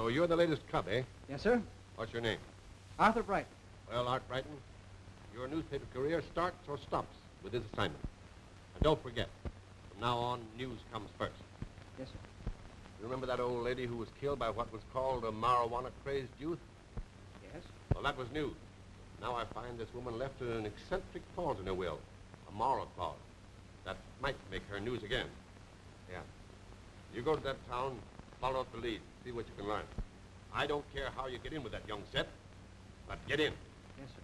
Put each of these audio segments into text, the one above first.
So you're the latest cub, eh? Yes, sir. What's your name? Arthur Brighton. Well, Art Brighton, your newspaper career starts or stops with this assignment. And don't forget, from now on, news comes first. Yes, sir. You remember that old lady who was killed by what was called a marijuana-crazed youth? Yes. Well, that was news. Now I find this woman left an eccentric clause in her will, a moral clause. That might make her news again. Yeah. You go to that town, follow up the lead, see what you can learn. I don't care how you get in with that young set, but get in. Yes, sir.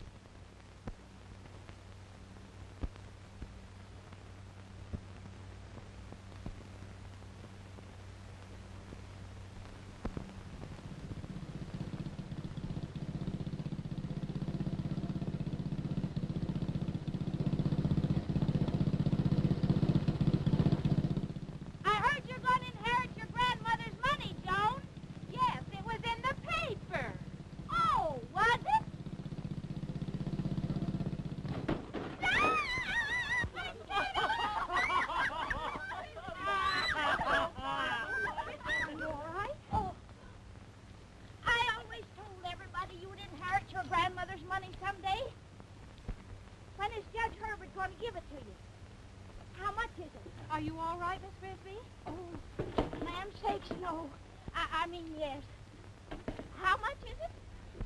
Are you all right, Miss Frisbee? Oh, land sakes, no. I mean, yes. How much is it?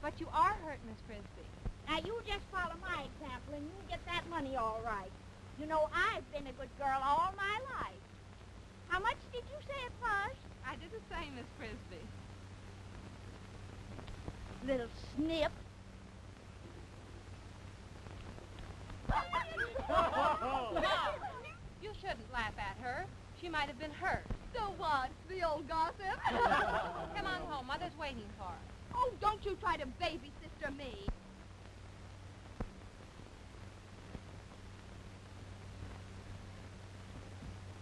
But you are hurt, Miss Frisbee. Now, you just follow my example, and you'll get that money all right. You know, I've been a good girl all my life. How much did you say it was? I did the same, Miss Frisbee. Little snip. No, you shouldn't laugh at her. She might have been hurt. So what? The old gossip? Come on home. Mother's waiting for us. Oh, don't you try to baby sister me.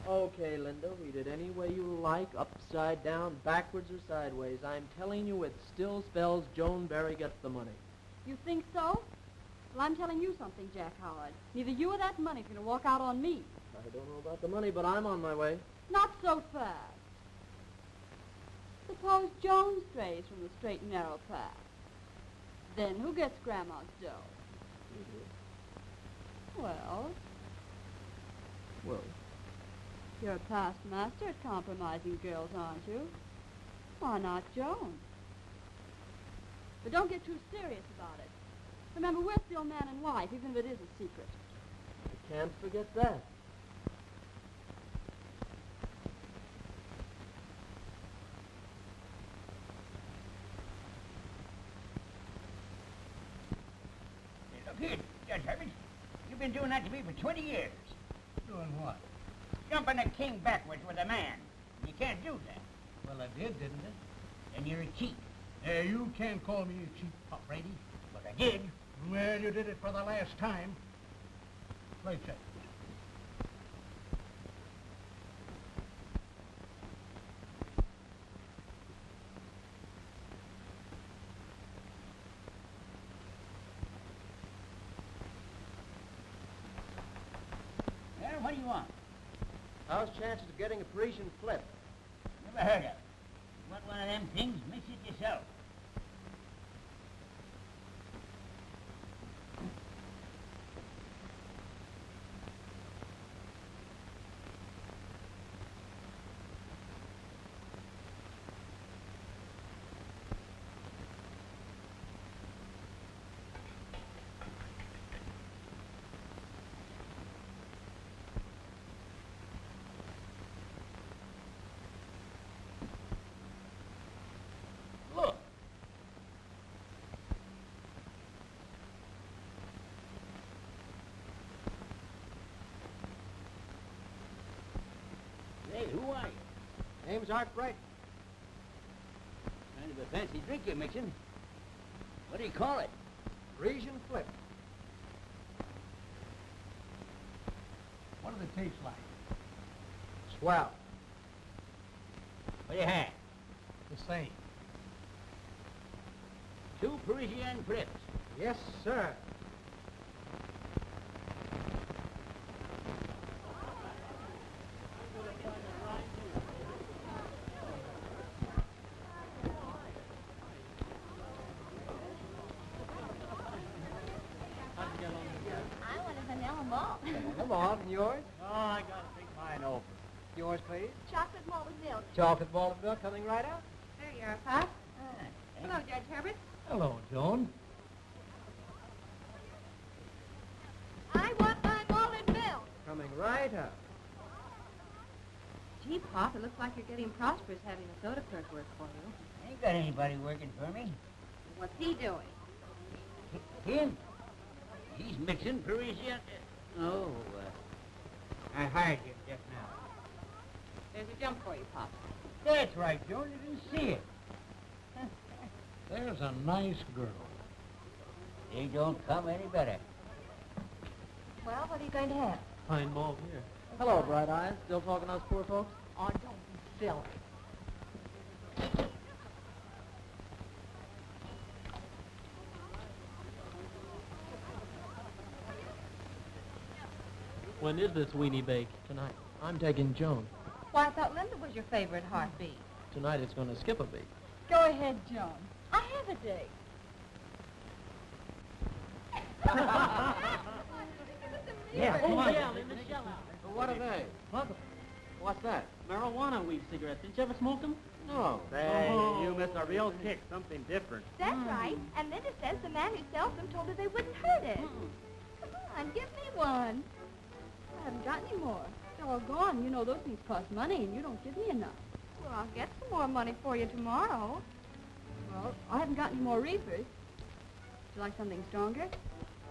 Okay, Linda, read it any way you like, upside down, backwards, or sideways. I'm telling you it still spells Joan Barry gets the money. You think so? Well, I'm telling you something, Jack Howard. Neither you or that money's going to walk out on me. I don't know about the money, but I'm on my way. Not so fast. Suppose Joan strays from the straight and narrow path. Then who gets Grandma's dough? Mm-hmm. Well, Well, you're a past master at compromising girls, aren't you? Why not Joan? But don't get too serious about it. Remember, we're still man and wife, even if it is a secret. I can't forget that. Hey, look here, Judge Herbert. You've been doing that to me for 20 years. Doing what? Jumping a king backwards with a man. You can't do that. Well, I did, didn't I? Then you're a cheat. You can't call me a cheap Pop Brady. But I did. Well, you did it for the last time. Play check. Well, what do you want? How's chances of getting a Parisian flip? Never heard of it. You want one of them things? Mix it yourself. Look. Hey, who are you? Name's Art Brighton. Kind of a fancy drink you're mixing. What do you call it? Parisian flip. What do they taste like? Swell. What do you have? The same. 2 Parisian flips. Yes, sir. Come on, and yours? Oh, I gotta think mine over. Yours, please. Chocolate malted milk. Chocolate malted milk coming right out. There you are, Pop. Hello, Judge Herbert. Hello, Joan. I want my malted milk. Coming right out. Gee, Pop, it looks like you're getting prosperous having a soda clerk work for you. Ain't got anybody working for me. What's he doing? Him? He's mixing Parisian. Oh, I hired him just now. There's a jump for you, Pop. That's right, Joan. You didn't see it. There's a nice girl. They don't come any better. Well, what are you going to have? Pine malt here. Hello, Bright Eyes. Still talking to us poor folks? Oh, don't be silly. When is this weenie bake? Tonight. I'm taking Joan. Why, I thought Linda was your favorite heartbeat. Tonight it's going to skip a beat. Go ahead, Joan. I have a date. Yeah, come on. Linda, shell out. What are they? What's that? Marijuana weed cigarettes. Didn't you ever smoke them? No. Say, you missed a real kick, something different. That's right. And Linda says the man who sells them told her they wouldn't hurt it. Come on, give me one. I haven't got any more. They're all gone. You know those things cost money, and you don't give me enough. Well, I'll get some more money for you tomorrow. Well, I haven't got any more reefers. Would you like something stronger?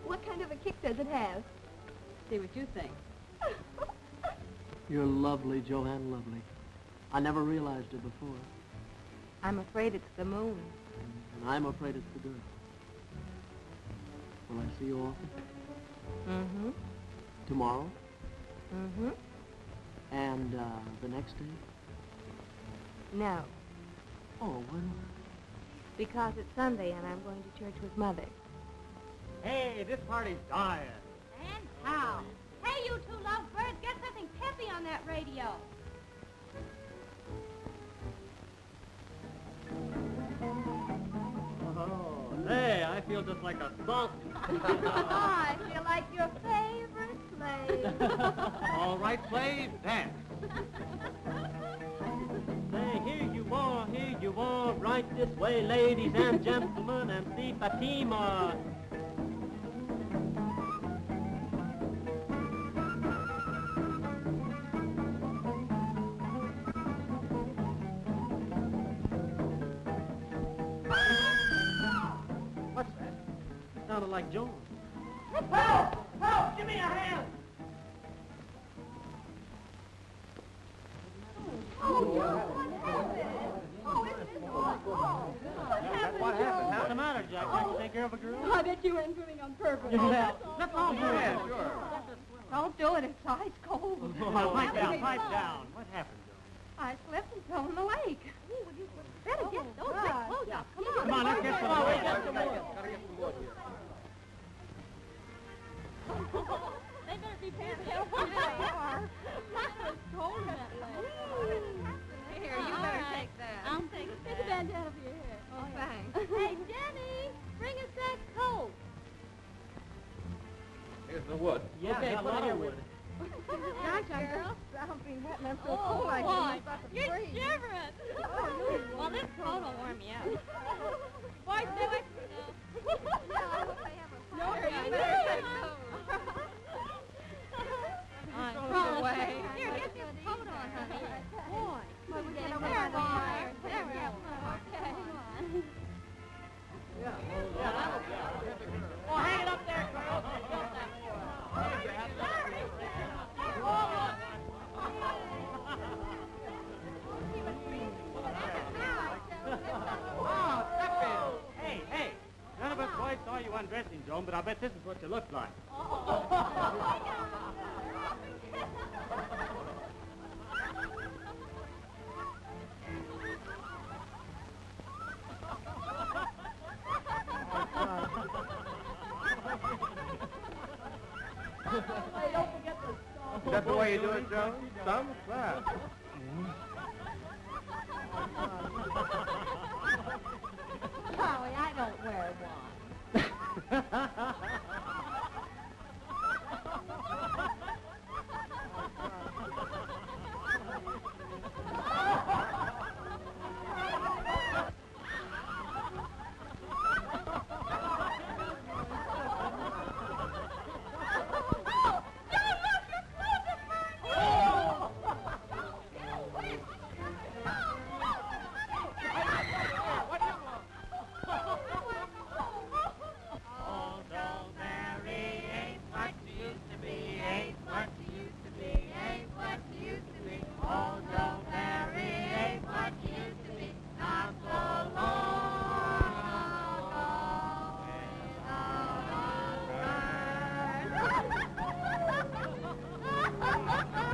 What kind of a kick does it have? See what you think. You're lovely, Joanne, lovely. I never realized it before. I'm afraid it's the moon. And I'm afraid it's the dirt. Will I see you often? Mm-hmm. Tomorrow? Mm-hmm. And the next day? No, Oh, why not? because it's Sunday and I'm going to church with Mother. Hey, this party's dying. And how? Hey, you two lovebirds, get something peppy on that radio. Oh, hey, I feel just like a salt. I feel like your favorite slave. All right, slave, dance. Say, here you are, right this way, ladies and gentlemen, and see Fatima. What's that? Sounded like Joan. Help! Help! Give me a hand! What happened? What's the matter, Jack? Can't you take care of a girl? I bet you were improving on purpose. Let's all do it. Sure. Don't do it, it's ice cold. Pipe down, pipe down. What happened, Joan? I slipped and fell in the lake. Better get those big clothes off. Come on. Come on, let's get some Oh, more. we got some more. Gotta get some wood here. They better be paying attention. They are. It's cold in that lake. Here, you better take that. I'm taking Take the bandana for your hair. Oh, thanks. Hey, Jenny, bring us that coat. Here's the wood. Yeah, Okay, a put lot it of here, wood. Gosh, I'm being wet and I'm so cold boy, I'm about to you're freeze. shivering. Well, this coat will warm you up. Boy, do it. No, Here, you you better do take it. those. Throw it away. Here, get this coat on, honey. Boy. Well, we There, get over boy. there. There we go. Okay. Well, hang it up there, girl. Hey, hey. None of us boys saw you undressing, Joan, but I bet this is what you look like. Hey, don't forget the song. Is that the way you do it, Joe? Some? That. Golly, I don't wear one.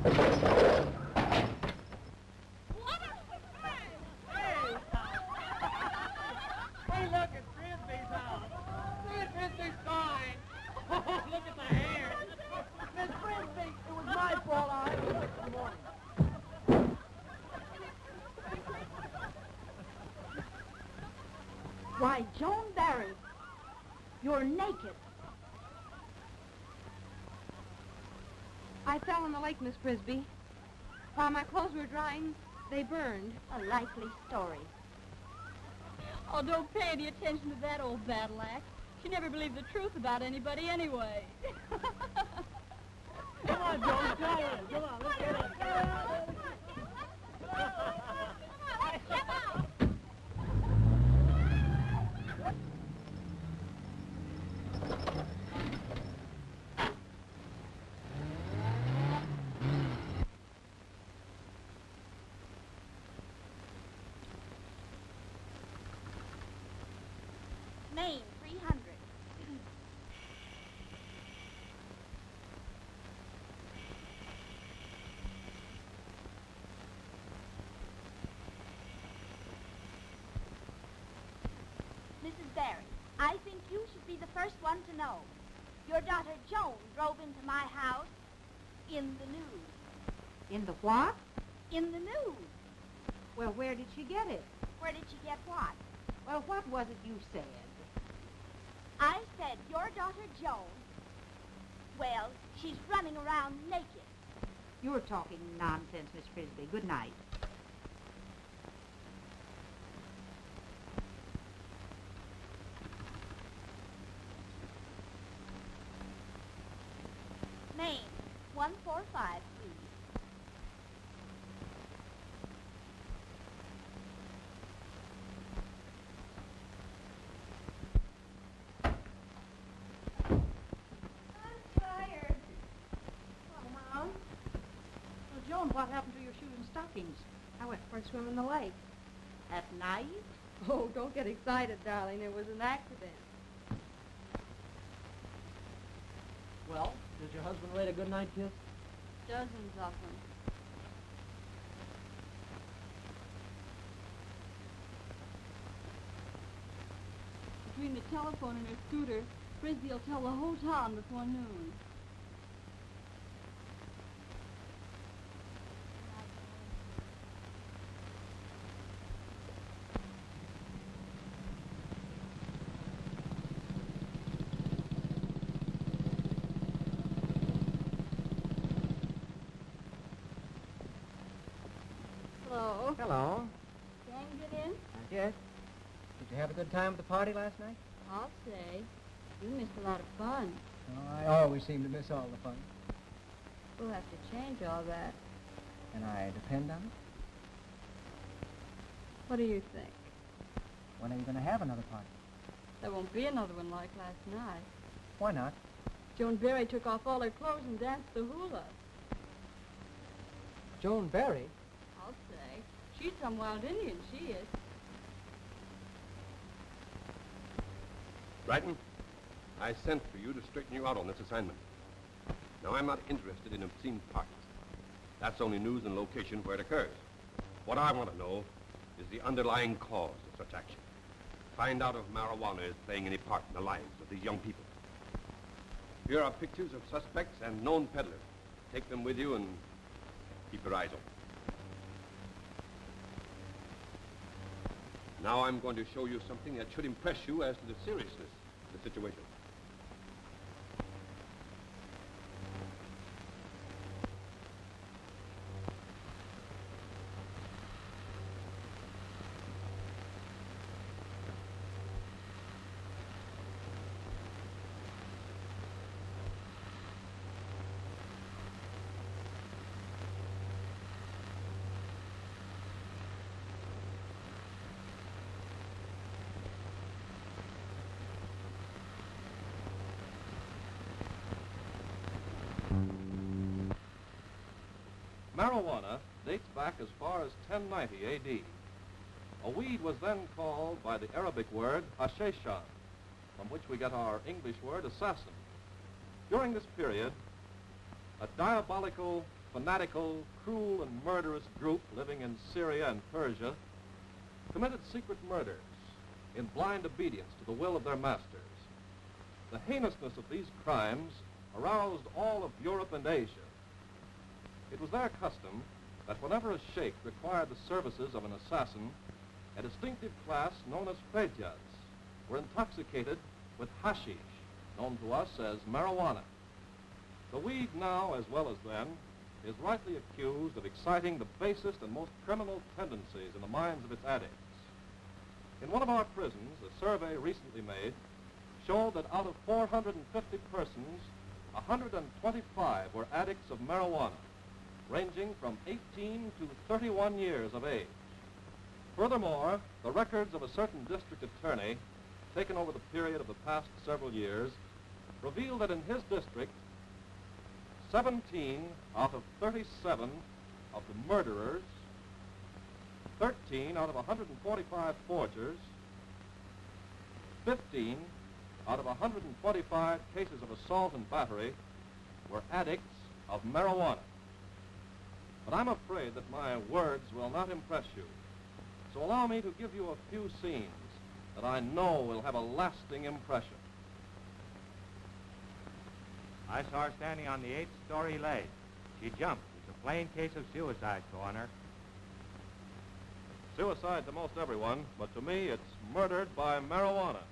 Hey, look, it's Frisbee's house. Frisbee's fine. Oh, look at the hair. Miss Frisbee, it was my fault. I had to fix the morning. Why, Joan Barry, you're naked. I fell in the lake, Miss Frisbee. While my clothes were drying, they burned. A likely story. Oh, don't pay any attention to that old battle axe. She never believed the truth about anybody anyway. Come on, Joan, try it. Come on, let's get it. Maine, 300. Mrs. Barry, I think you should be the first one to know. Your daughter Joan drove into my house in the news. In the what? In the news. Well, where did she get it? Where did she get what? Well, what was it you said? I said your daughter Joan, well, she's running around naked. You're talking nonsense, Miss Frisbee. Good night. Maine, 145, please. Joan, what happened to your shoes and stockings? I went for a swim in the lake. At night? Oh, don't get excited, darling. It was an accident. Well, did your husband write a good night kiss? Dozens of them. Between the telephone and her scooter, Frisbee will tell the whole town before noon. Hello. Hello. Can you get in? Not yet. Did you have a good time at the party last night? I'll say. You missed a lot of fun. Oh, I always seem to miss all the fun. We'll have to change all that. Can I depend on it? What do you think? When are you going to have another party? There won't be another one like last night. Why not? Joan Berry took off all her clothes and danced the hula. Joan Barry? I'll say. She's some wild Indian, she is. Brighton, I sent for you to straighten you out on this assignment. Now, I'm not interested in obscene parties. That's only news and location where it occurs. What I want to know is the underlying cause of such action. Find out if marijuana is playing any part in the lives of these young people. Here are pictures of suspects and known peddlers. Take them with you and keep your eyes open. Now I'm going to show you something that should impress you as to the seriousness of the situation. Marijuana dates back as far as 1090 A.D. A weed was then called by the Arabic word hashishan, from which we get our English word assassin. During this period, a diabolical fanatical, cruel, and murderous group living in Syria and Persia committed secret murders in blind obedience to the will of their masters. The heinousness of these crimes aroused all of Europe and Asia. It was their custom that whenever a sheikh required the services of an assassin, a distinctive class known as fejjas were intoxicated with hashish, known to us as marijuana. The weed now, as well as then, is rightly accused of exciting the basest and most criminal tendencies in the minds of its addicts. In one of our prisons, a survey recently made showed that out of 450 persons, 125 were addicts of marijuana, ranging from 18 to 31 years of age. Furthermore, the records of a certain district attorney, taken over the period of the past several years, reveal that in his district, 17 out of 37 of the murderers, 13 out of 145 forgers, 15 out of 125 cases of assault and battery were addicts of marijuana. But I'm afraid that my words will not impress you. So allow me to give you a few scenes that I know will have a lasting impression. I saw her standing on the 8th-story ledge. She jumped. It's a plain case of suicide, Coroner. Suicide to most everyone, but to me it's murdered by marijuana.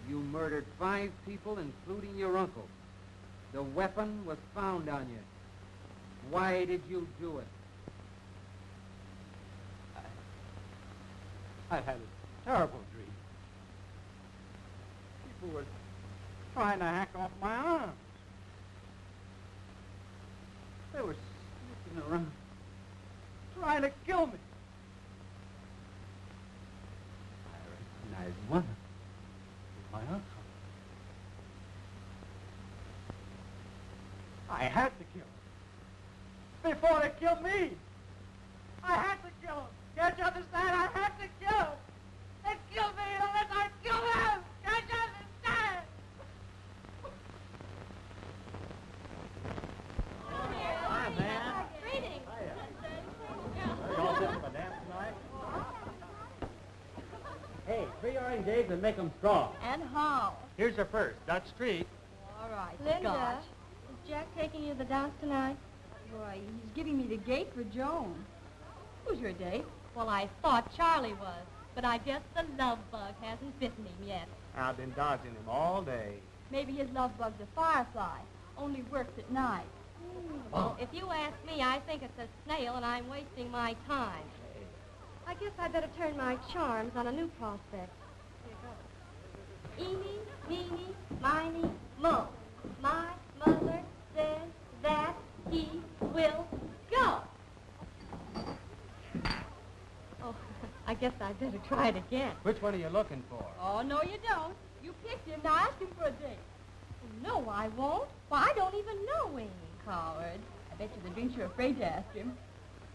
You murdered 5 people, including your uncle. The weapon was found on you. Why did you do it? I had a terrible dream. People were trying to hack off my arms. They were sneaking around, trying to kill me. I recognized one of them. My uncle. I had to kill him. Before they killed me. I had to kill him. Can't you understand? I had to kill him. They killed me unless I kill them. Can't you understand? Hi, man. Greetings. Y'all sitting for dance tonight? Hey, 3 orange eggs and make them strong. And how? Here's your first, Dutch Street. All right, Linda, Scotch. is Jack taking you to the dance tonight? Why, he's giving me the gate for Joan. Who's your date? Well, I thought Charlie was, but I guess the love bug hasn't bitten him yet. I've been dodging him all day. Maybe his love bug's a firefly, only works at night. Well, if you ask me, I think it's a snail and I'm wasting my time. I guess I better turn my charms on a new prospect. Here goes. Eeny, meeny, miny, mo. My mother says that he will go. Oh, I guess I better try it again. Which one are you looking for? Oh, no, you don't. You picked him. Now ask him for a date. No, I won't. Why, I don't even know him. Coward. I bet you the drinks you're afraid to ask him.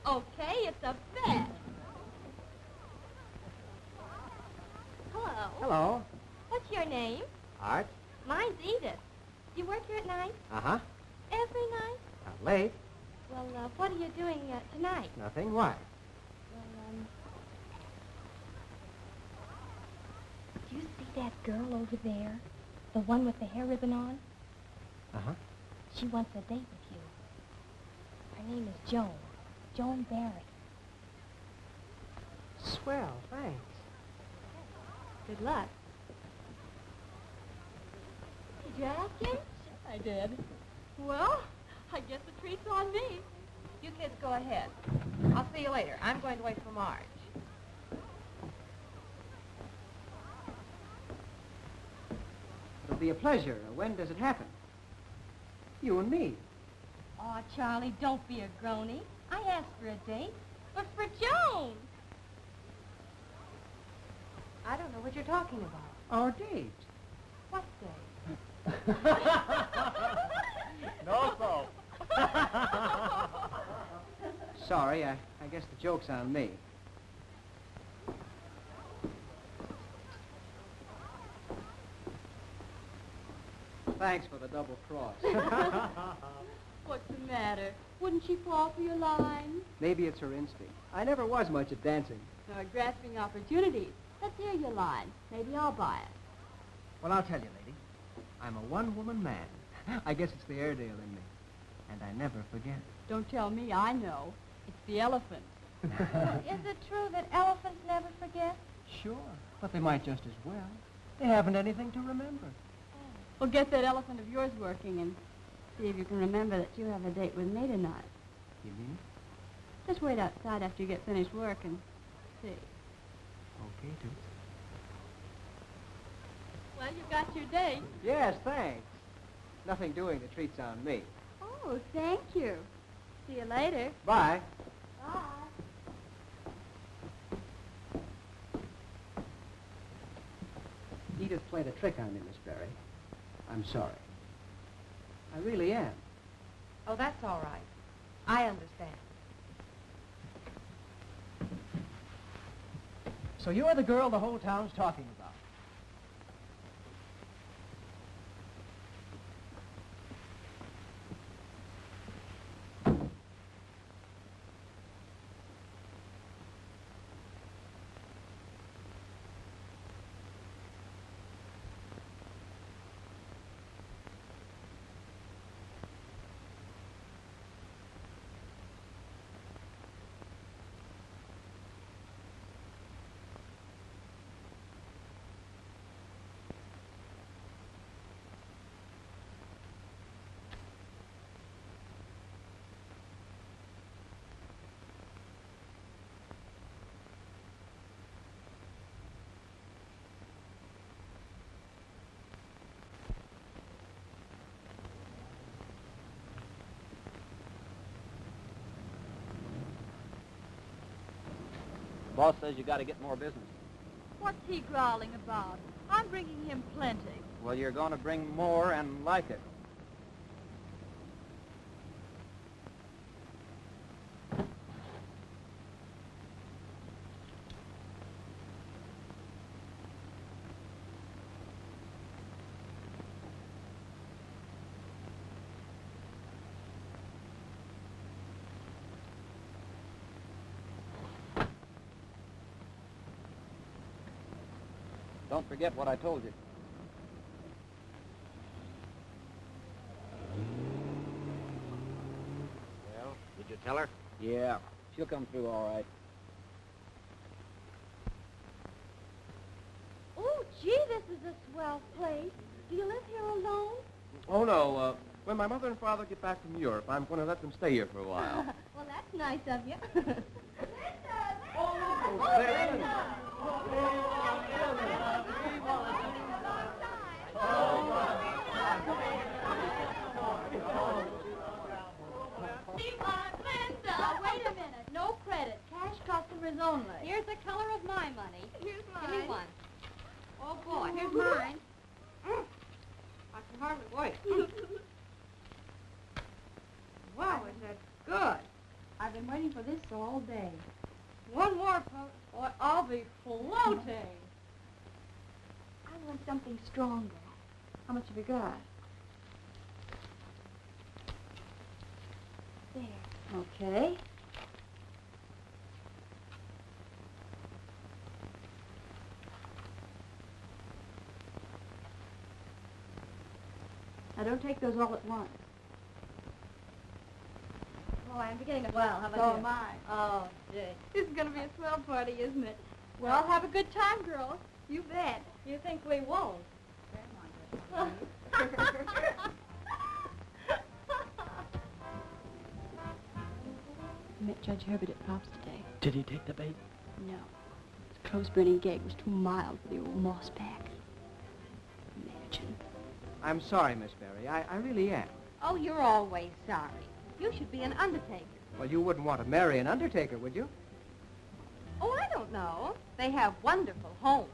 Okay, it's a bet. Hello. Hello. What's your name? Art? Mine's Edith. You work here at night? Uh-huh. Every night? Not late. Well, what are you doing tonight? Nothing. Why? Well, do you see that girl over there? The one with the hair ribbon on? Uh-huh. She wants a date with you. Her name is Joan. Joan Barry. Swell, thanks. Good luck. Did you ask him? I did. Well, I guess the treat's on me. You kids go ahead. I'll see you later. I'm going to wait for Marge. It'll be a pleasure. When does it happen? You and me. Oh, Charlie, don't be a groany. I asked for a date, but for Joan. I don't know what you're talking about. Our date. What date? No soap. Sorry, I guess the joke's on me. Thanks for the double cross. What's the matter? Wouldn't she fall for your line? Maybe it's her instinct. I never was much at dancing. Grasping opportunities. Let's hear your line. Maybe I'll buy it. Well, I'll tell you, lady. I'm a one-woman man. I guess it's the Airedale in me. And I never forget. Don't tell me, I know. It's the elephant. Is it true that elephants never forget? Sure, but they might just as well. They haven't anything to remember. Well, get that elephant of yours working and see if you can remember that you have a date with me tonight. You mean? Just wait outside after you get finished work and see. Okay, Toots. Well, you got your date. Yes, thanks. Nothing doing, the treat's on me. Oh, thank you. See you later. Bye. Bye. Edith played a trick on me, Miss Berry. I'm sorry. I really am. Oh, that's all right. I understand. So you're the girl the whole town's talking about. Boss says you got to get more business. What's he growling about? I'm bringing him plenty. Well, you're going to bring more and like it. Don't forget what I told you. Well, did you tell her? Yeah, she'll come through all right. Oh, gee, this is a swell place. Do you live here alone? Oh, no. When my mother and father get back from Europe, I'm going to let them stay here for a while. Well, that's nice of you. Now, wait a minute. No credit. Cash customers only. Here's the color of my money. Here's Give me one. Oh, boy. Here's mine. I can hardly wait. Wow, is that good? I've been waiting for this all day. One more, folks. Or I'll be floating. I want something stronger. How much have you got? There. Okay. Now, don't take those all at once. Oh, I'm beginning to well. How about So you? am I. Oh, gee. This is going to be a swell party, isn't it? Well, have a good time, girls. You bet. You think we won't? I met Judge Herbert at Pop's today. Did he take the bait? No. His clothes-burning gag was too mild for the old mossback. Imagine. I'm sorry, Miss Berry. I really am. Oh, you're always sorry. You should be an undertaker. Well, you wouldn't want to marry an undertaker, would you? Oh, I don't know. They have wonderful homes.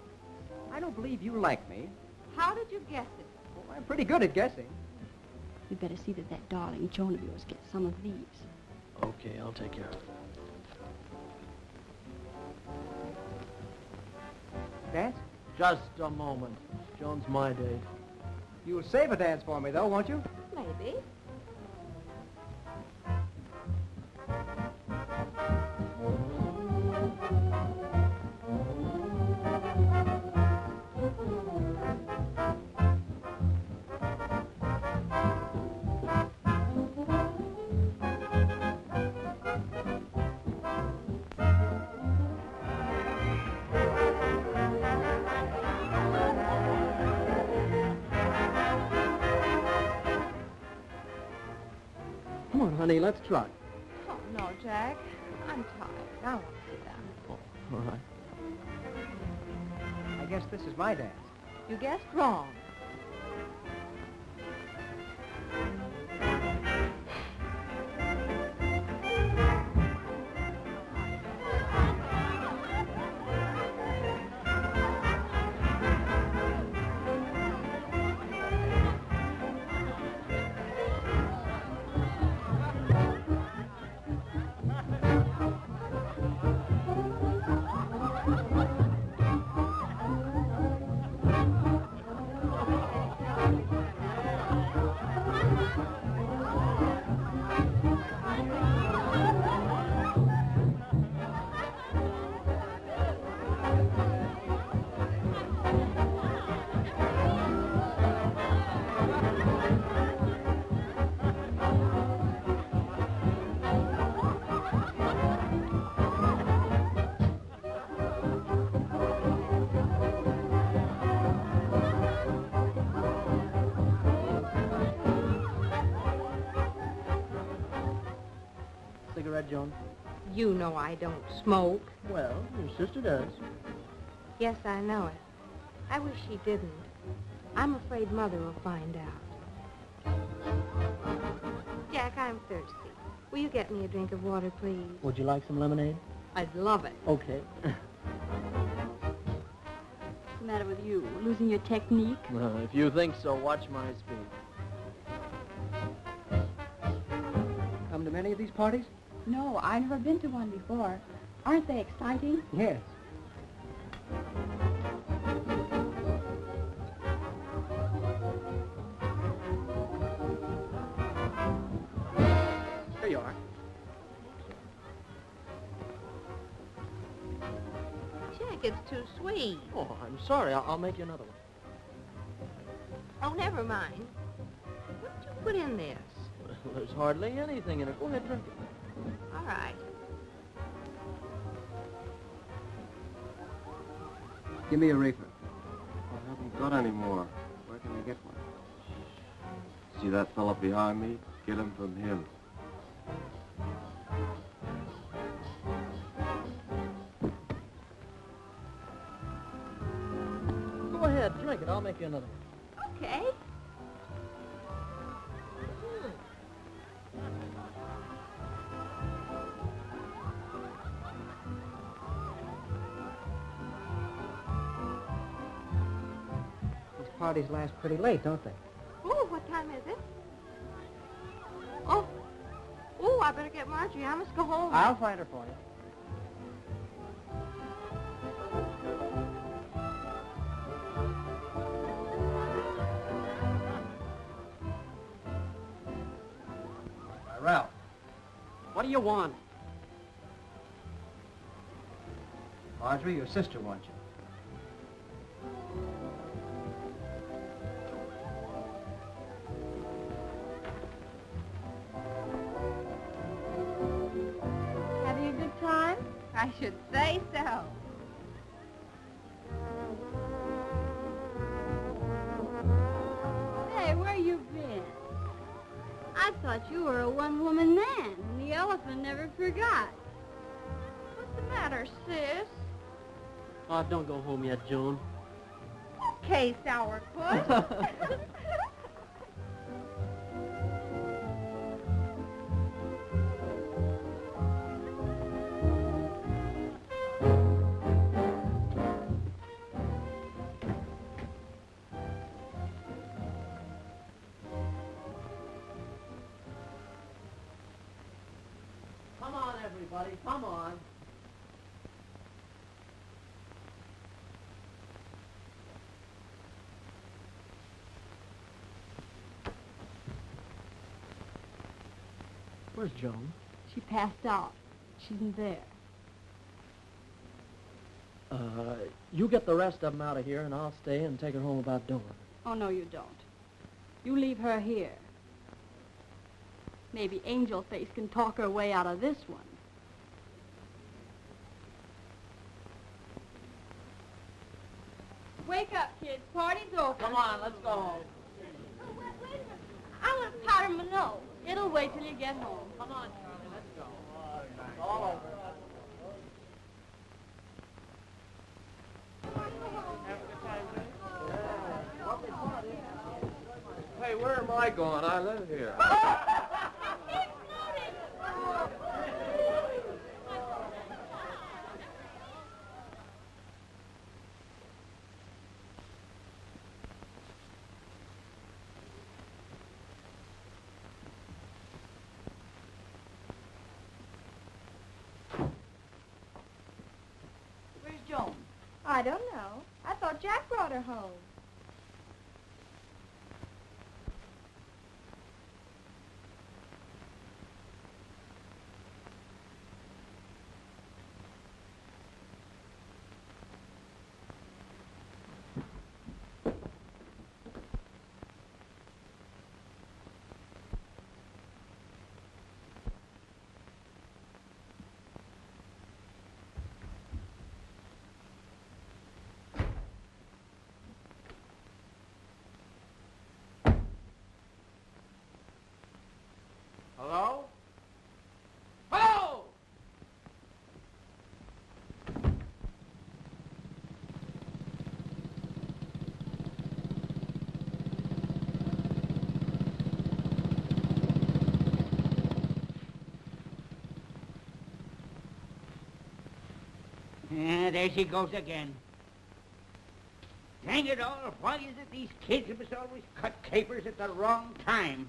I don't believe you like me. How did you guess it? Well, I'm pretty good at guessing. We'd better see that that darling Joan of yours gets some of these. Okay, I'll take care of it. Dance? Just a moment. Joan's my date. You'll save a dance for me, though, won't you? Maybe. Come on, honey, let's try. Oh, no, Jack. I'm tired. I want to sit down. Oh, all right. I guess this is my dance. You guessed wrong. Cigarette, Joan? You know I don't smoke. Well, your sister does. Yes, I know it. I wish she didn't. I'm afraid Mother will find out. Jack, I'm thirsty. Will you get me a drink of water, please? Would you like some lemonade? I'd love it. Okay. What's the matter with you? Losing your technique? If you think so, watch my speed. Come to many of these parties? No, I've never been to one before. Aren't they exciting? Yes. Here you are. Jack, it's too sweet. Oh, I'm sorry. I'll make you another one. Oh, never mind. What did you put in this? Well, there's hardly anything in it. Go ahead, drink it. All right. Give me a reefer. I haven't got any more. Where can I get one? See that fella behind me? Get him from him. Go ahead, drink it. I'll make you another one. Okay. Parties last pretty late, don't they? Oh, what time is it? Oh. Oh, I better get Marjorie. I must go home. I'll find her for you. Ralph, what do you want? Marjorie, your sister wants you. Having a good time? I should say so. Hey, where you been? I thought you were a one-woman man, and the elephant never forgot. What's the matter, sis? Oh, don't go home yet, Joan. Okay, sourpuss. Come on, everybody, come on. Where's Joan? She passed out. She isn't there. You get the rest of them out of here, and I'll stay and take her home about dawn. Oh, no, you don't. You leave her here. Maybe Angel Face can talk her way out of this one. Wake up, kids. Party's over. Come on, let's go home. Oh, wait a minute. I want to powder my nose. It'll wait till you get home. Come on, Charlie, let's go. All over. Hey, where am I going? I live here. Where's Joan? I don't know. I thought Jack brought her home. Hello? Hello! Yeah, there she goes again. Dang it all, why is it these kids must always cut capers at the wrong time?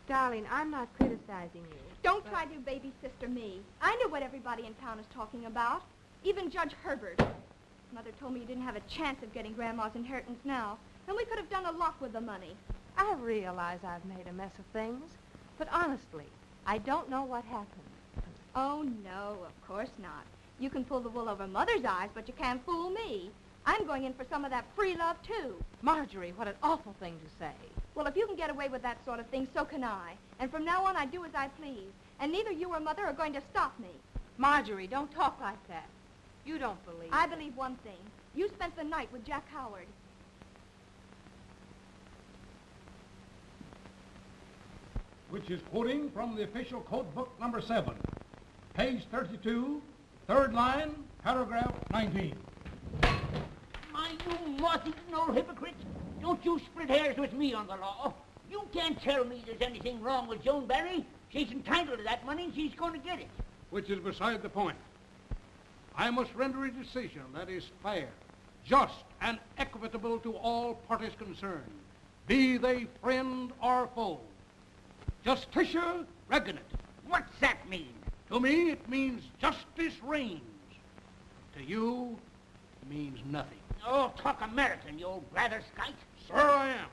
Darling, I'm not criticizing you. Don't try to baby sister me. I know what everybody in town is talking about. Even Judge Herbert. Mother told me you didn't have a chance of getting Grandma's inheritance now. And we could have done a lot with the money. I realize I've made a mess of things, but honestly, I don't know what happened. Oh, no, of course not. You can pull the wool over Mother's eyes, but you can't fool me. I'm going in for some of that free love, too. Marjorie, what an awful thing to say. Well, if you can get away with that sort of thing, so can I. And from now on, I do as I please. And neither you or Mother are going to stop me. Marjorie, don't talk like that. You don't believe. I believe one thing. You spent the night with Jack Howard. Which is quoting from the official code book number 7, page 32, third line, paragraph 19. My, you moth-eaten old hypocrite! Don't you split hairs with me on the law. You can't tell me there's anything wrong with Joan Barry. She's entitled to that money and she's going to get it. Which is beside the point. I must render a decision that is fair, just, and equitable to all parties concerned, be they friend or foe. Justitia regnant. What's that mean? To me, it means justice reigns. To you, it means nothing. Oh, talk American, you old blatherskite. Sir, I am.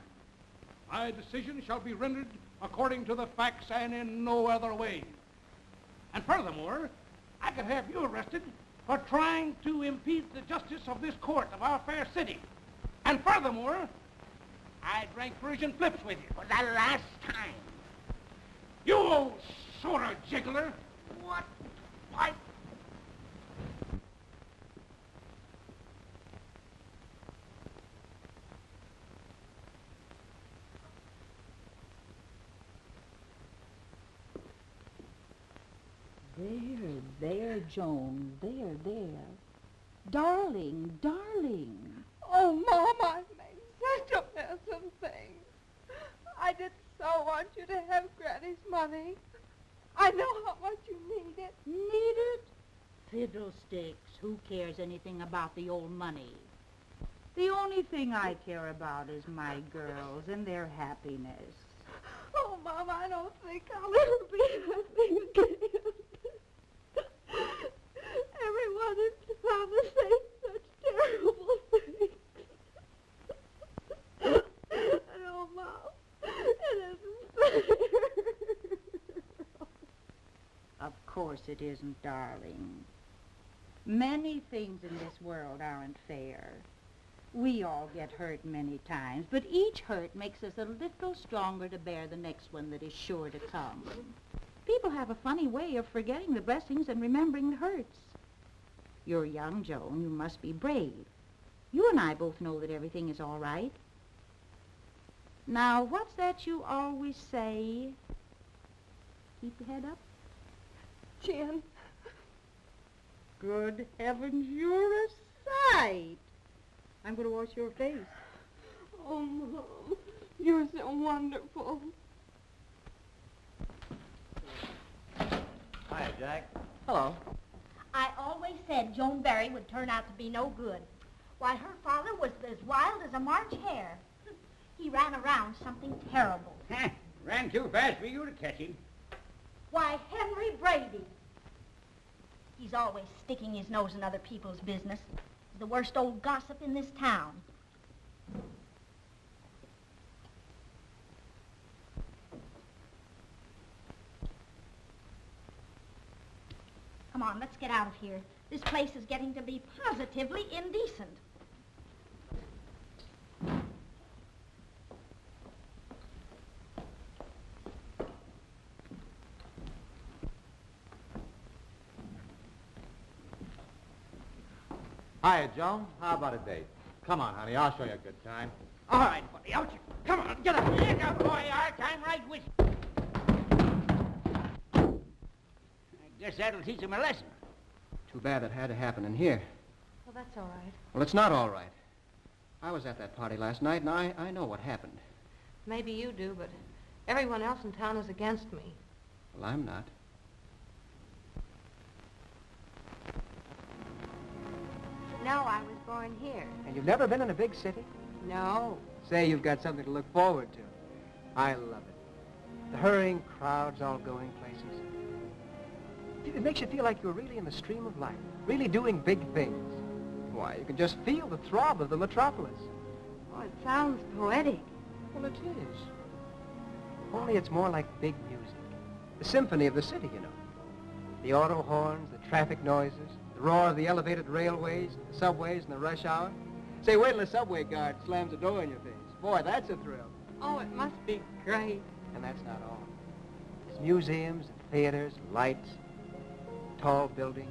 My decision shall be rendered according to the facts and in no other way. And furthermore, I could have you arrested for trying to impede the justice of this court of our fair city. And furthermore, I drank Persian flips with you. For the last time. You old soda jiggler. What? What? There, Joan. There. Darling, darling. Oh, Mom, I've made such a mess of things. I did so want you to have Granny's money. I know how much you need it. Need it? Fiddlesticks. Who cares anything about the old money? The only thing I care about is my girls and their happiness. Oh, Mom, I don't think I'll ever be happy again. Everyone in town is saying such terrible things. And oh, Mom, it isn't fair. course it isn't, darling. Many things in this world aren't fair. We all get hurt many times, but each hurt makes us a little stronger to bear the next one that is sure to come. People have a funny way of forgetting the blessings and remembering the hurts. You're young, Joan. You must be brave. You and I both know that everything is all right. Now, what's that you always say? Keep your head up. Jen. Good heavens, you're a sight. I'm going to wash your face. Oh, Mom, you're so wonderful. Hi, Jack. Hello. I always said Joan Barry would turn out to be no good. Why, her father was as wild as a March hare. He ran around something terrible. Ran too fast for you to catch him. Why, Henry Brady. He's always sticking his nose in other people's business. He's the worst old gossip in this town. Come on, let's get out of here. This place is getting to be positively indecent. Hiya, Joan. How about a date? Come on, honey. I'll show you a good time. All right, buddy, out you. Come on, get up. Here you go, boy. I'm right with you. I guess that'll teach him a lesson. Too bad that had to happen in here. Well, that's all right. Well, it's not all right. I was at that party last night, and I know what happened. Maybe you do, but everyone else in town is against me. Well, I'm not. No, I was born here. And you've never been in a big city? No. Say you've got something to look forward to. I love it. The hurrying crowds all going places. It makes you feel like you're really in the stream of life, really doing big things. Why, you can just feel the throb of the metropolis. Oh, it sounds poetic. Well, it is. Only it's more like big music. The symphony of the city, you know. The auto horns, the traffic noises, the roar of the elevated railways, the subways in the rush hour. Say, wait till the subway guard slams the door in your face. Boy, that's a thrill. Oh, it must be great. And that's not all. There's museums and theaters and lights, tall buildings.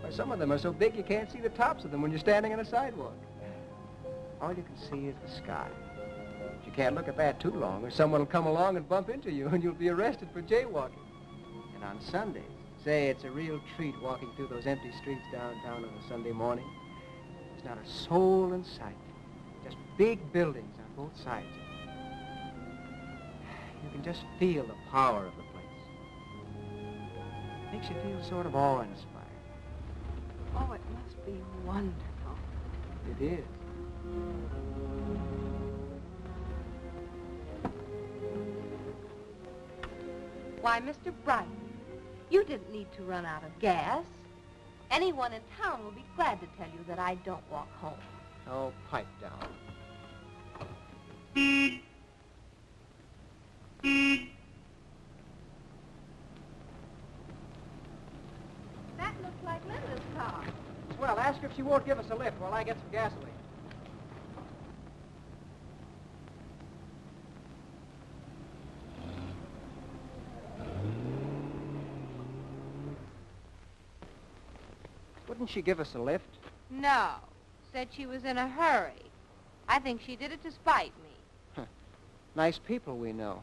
Why, some of them are so big you can't see the tops of them when you're standing on a sidewalk. All you can see is the sky. But you can't look at that too long, or someone will come along and bump into you, and you'll be arrested for jaywalking. And on Sundays, say, it's a real treat walking through those empty streets downtown on a Sunday morning. There's not a soul in sight. Just big buildings on both sides. You can just feel the power of the place. Makes you feel sort of awe-inspired. Oh, it must be wonderful. It is. Why, Mr. Bright, you didn't need to run out of gas. Anyone in town will be glad to tell you that I don't walk home. Oh, pipe down. That looks like Linda's car. Well, ask her if she won't give us a lift while I get some gasoline. Wouldn't she give us a lift? No. Said she was in a hurry. I think she did it to spite me. Nice people we know.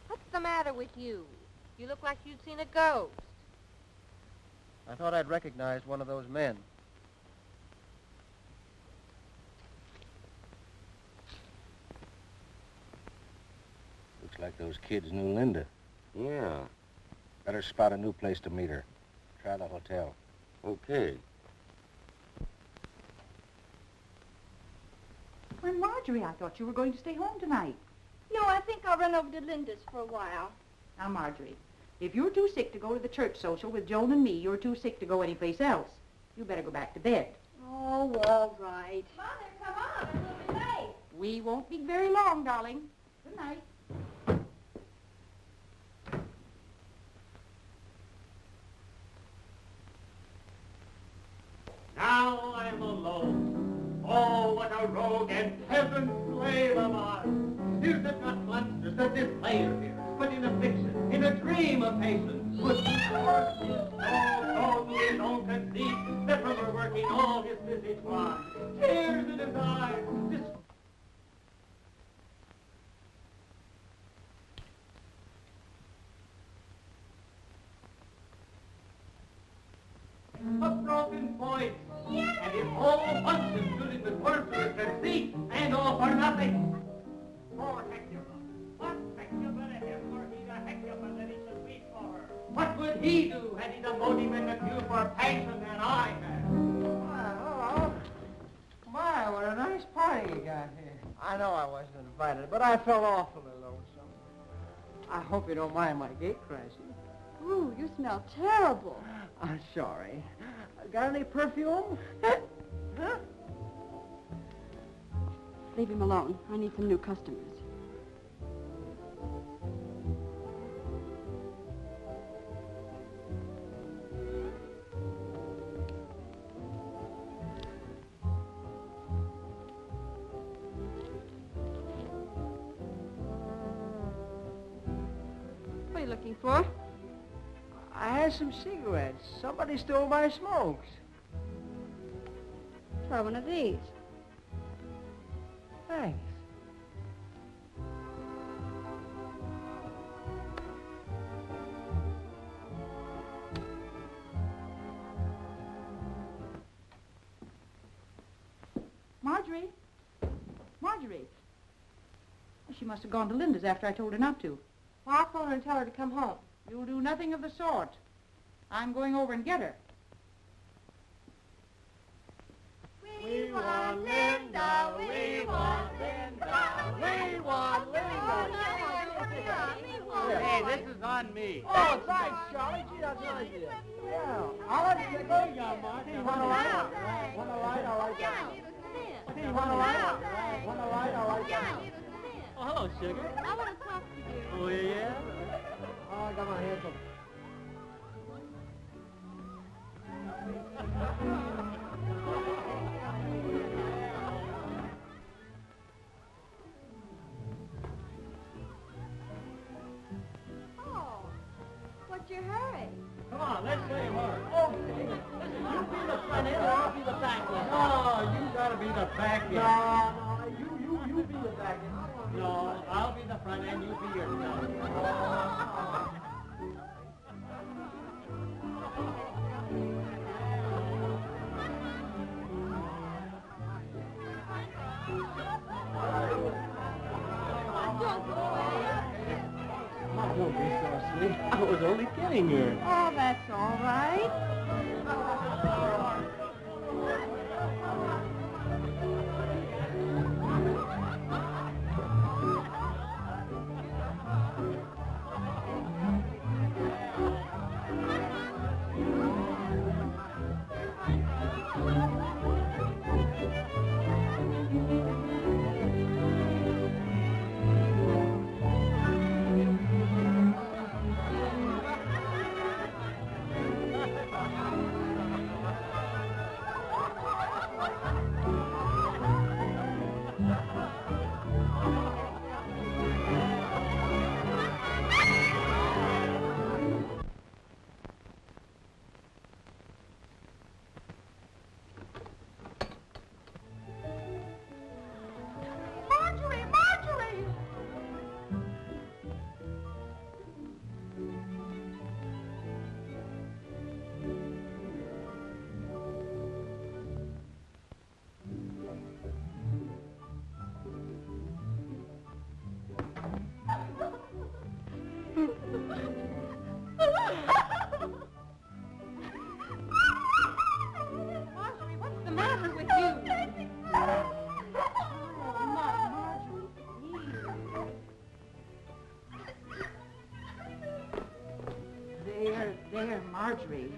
What's the matter with you? You look like you'd seen a ghost. I thought I'd recognized one of those men. Looks like those kids knew Linda. Yeah. Better spot a new place to meet her. Try the hotel. Okay. Well, Marjorie, I thought you were going to stay home tonight. No, I think I'll run over to Linda's for a while. Now, Marjorie, if you're too sick to go to the church social with Joan and me, you're too sick to go anyplace else. You better go back to bed. Oh, all right. Mother, come on. We'll be late. We won't be very long, darling. Good night. Now I'm alone. Oh, what a rogue and peasant slave am I. Is it not monstrous that this player here, but in a fiction, in a dream of patience, would force his soul to his own conceit, that from her working all his visage wide, tears in his eyes, a broken voice, and his whole function suited with torturous conceit, and all for nothing. Poor Hecuba. What Hecuba to him were he the Hecuba that he should weep for her? What would he do had he the motive and the cue for passion that I had? Hello. My, what a nice party you got here. I know I wasn't invited, but I felt awfully lonesome. I hope you don't mind my gate crashing. Ooh, you smell terrible. I'm sorry. Got any perfume? Huh? Leave him alone. I need some new customers. What are you looking for? I had some cigarettes. Somebody stole my smokes. Try one of these. Thanks. Marjorie? Marjorie? Oh, she must have gone to Linda's after I told her not to. Well, I'll phone her and tell her to come home. You'll do nothing of the sort. I'm going over and get her. We want Linda, we want Linda, we want Linda. Hey, this is on me. Oh, thanks, Charlie. Gee, that's nice of you. Yeah. I'll let you go. You got Marty. Want a light? Want a light? I'll light that. Want a light? Want a light? I'll light that. Oh, hello, sugar. I want to talk to you. Oh, yeah? Oh, I got my hands up. Oh, what's your hurry? Come on, let's play hard. Okay. Listen, you be the front end, or I'll be the back end. No, you gotta be the back end. No, you be the back end. No, I'll be the front end, you be yourself. Oh, don't be so sweet. I was only kidding you. Oh, that's all right. Marjorie, Marjorie! Marjorie, what's the matter with you? There, Marjorie.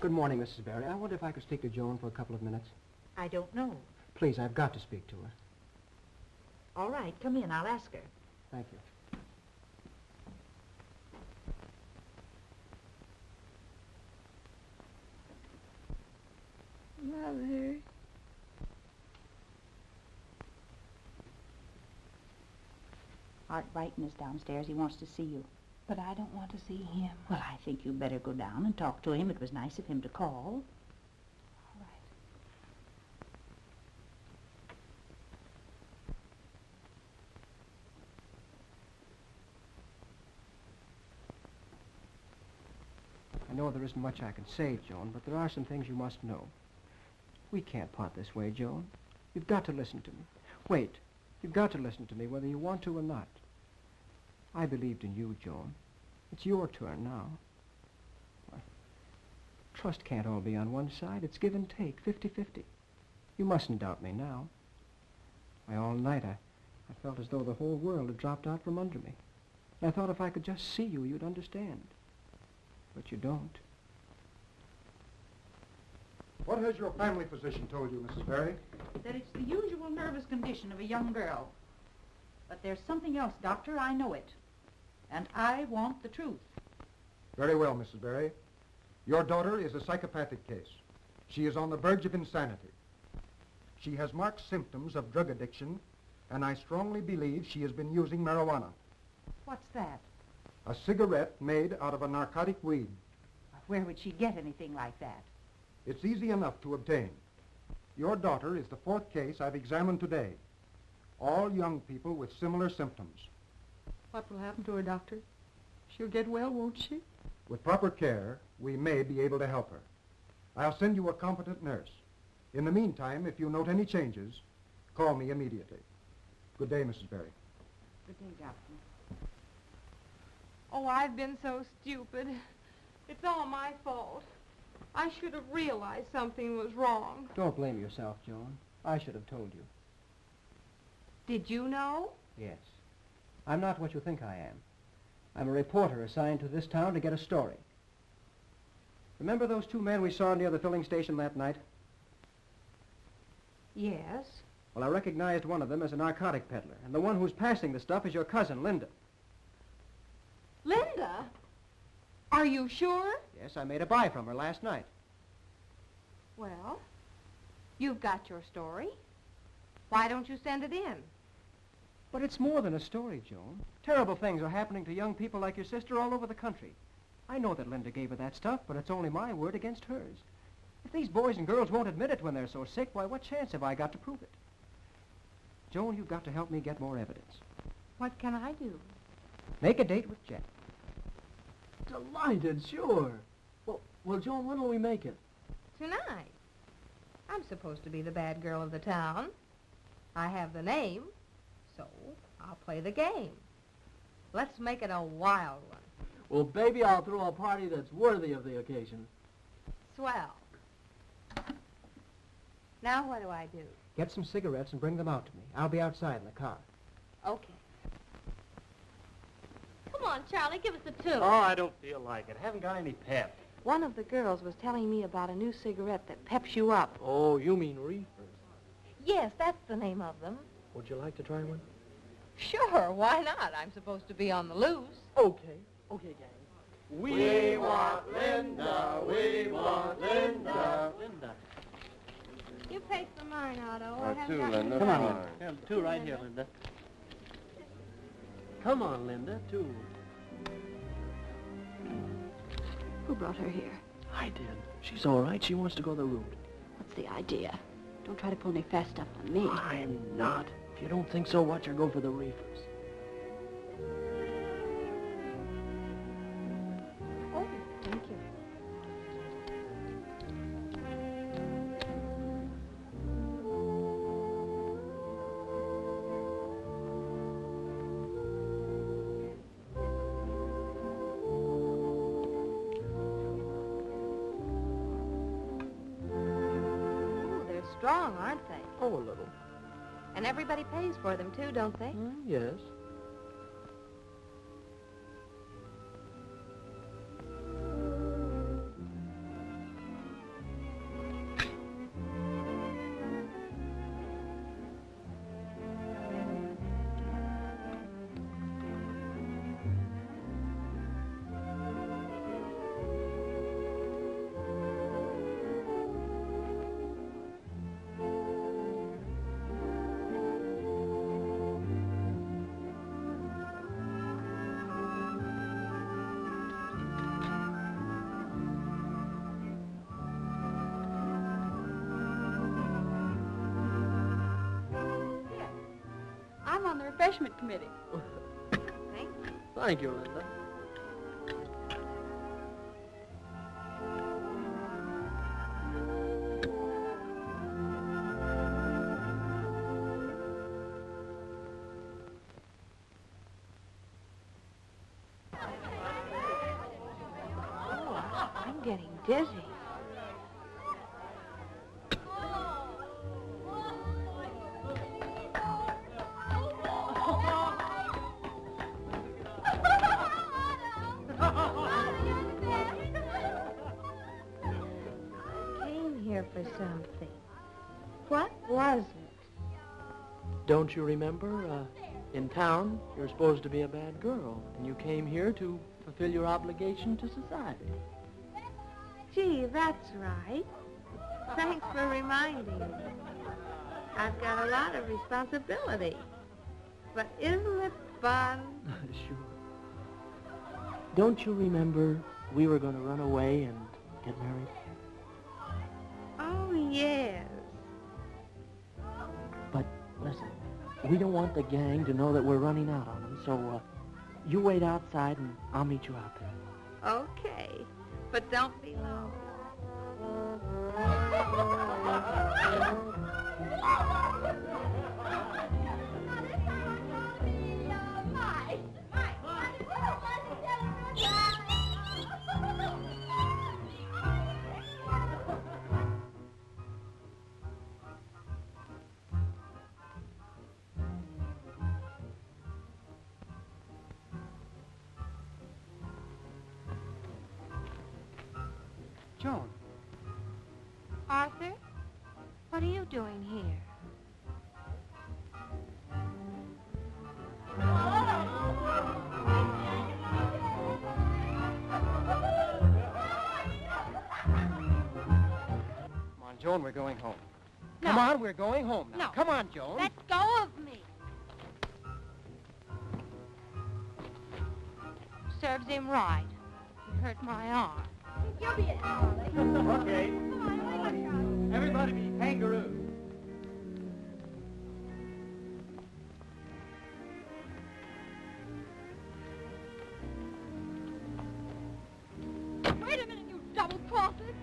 Good morning, Mrs. Barry. I wonder if I could speak to Joan for a couple of minutes. I don't know. Please, I've got to speak to her. All right, come in. I'll ask her. Thank you. Mother. Art Brighton is downstairs. He wants to see you. But I don't want to see him. Well, I think you better go down and talk to him. It was nice of him to call. All right. I know there isn't much I can say, Joan, but there are some things you must know. We can't part this way, Joan. You've got to listen to me. Wait. You've got to listen to me whether you want to or not. I believed in you, Joan. It's your turn now. Well, trust can't all be on one side. It's give and take, 50-50. You mustn't doubt me now. Why, all night I felt as though the whole world had dropped out from under me. And I thought if I could just see you, you'd understand. But you don't. What has your family physician told you, Mrs. Barry? That it's the usual nervous condition of a young girl. But there's something else, Doctor. I know it. And I want the truth. Very well, Mrs. Barry. Your daughter is a psychopathic case. She is on the verge of insanity. She has marked symptoms of drug addiction, and I strongly believe she has been using marijuana, What's that? a cigarette made out of a narcotic weed. Where would she get anything like that? It's easy enough to obtain. Your daughter is the fourth case I've examined today. All young people with similar symptoms. What will happen to her, Doctor? She'll get well, won't she? With proper care, we may be able to help her. I'll send you a competent nurse. In the meantime, if you note any changes, call me immediately. Good day, Mrs. Barry. Good day, Doctor. Oh, I've been so stupid. It's all my fault. I should have realized something was wrong. Don't blame yourself, Joan. I should have told you. Did you know? Yes. I'm not what you think I am. I'm a reporter assigned to this town to get a story. Remember those two men we saw near the filling station that night? Yes. Well, I recognized one of them as a narcotic peddler, and the one who's passing the stuff is your cousin, Linda. Linda? Are you sure? Yes, I made a buy from her last night. Well, you've got your story. Why don't you send it in? But it's more than a story, Joan. Terrible things are happening to young people like your sister all over the country. I know that Linda gave her that stuff, but it's only my word against hers. If these boys and girls won't admit it when they're so sick, why, what chance have I got to prove it? Joan, you've got to help me get more evidence. What can I do? Make a date with Jet. Delighted, sure. Well, Joan, when will we make it? Tonight. I'm supposed to be the bad girl of the town. I have the name, so I'll play the game. Let's make it a wild one. Well, baby, I'll throw a party that's worthy of the occasion. Swell. Now what do I do? Get some cigarettes and bring them out to me. I'll be outside in the car. Okay. Come on, Charlie, give us a tune. Oh, I don't feel like it. Haven't got any pep. One of the girls was telling me about a new cigarette that peps you up. Oh, you mean Reefers. Yes, that's the name of them. Would you like to try one? Sure, why not? I'm supposed to be on the loose. Okay, gang. We want Linda, we want Linda. Linda. You pay for mine, Otto. I haven't got Linda. Come on, Linda. Two right here, Linda. Come on, Linda, two. Who brought her here? I did. She's all right. She wants to go the route. What's the idea? Don't try to pull any fast stuff on me. I'm not. If you don't think so, watch her go for the reefers. Oh, thank you. Strong, aren't they? Oh, a little. And everybody pays for them, too, don't they? Yes. refreshment committee. Thank you. Thank you, Linda. I'm getting dizzy. Came here for something. What was it? Don't you remember, in town, you're supposed to be a bad girl, and you came here to fulfill your obligation to society. Gee, that's right. Thanks for reminding me. I've got a lot of responsibility. But isn't it fun? Sure. Don't you remember we were going to run away and get married? Oh, yes. But listen, we don't want the gang to know that we're running out on them, so you wait outside and I'll meet you out there. Okay. But don't be long. Joan. Arthur, what are you doing here? Come on, Joan, we're going home. No. Come on, we're going home now. No. Come on, Joan. Let go of me. Serves him right. He hurt my arm. You'll be it, darling. Okay. Everybody be kangaroos. Wait a minute, you double-crosses!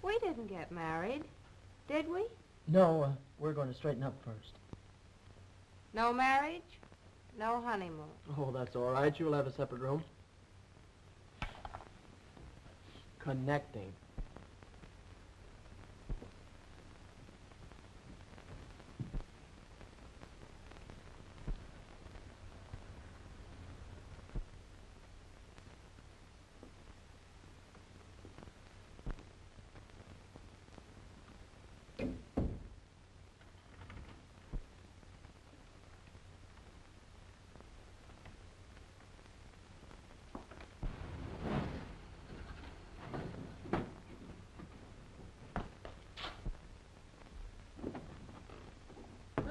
We didn't get married, did we? No, we're going to straighten up first. No marriage, no honeymoon. Oh, that's all right. You'll have a separate room. Connecting.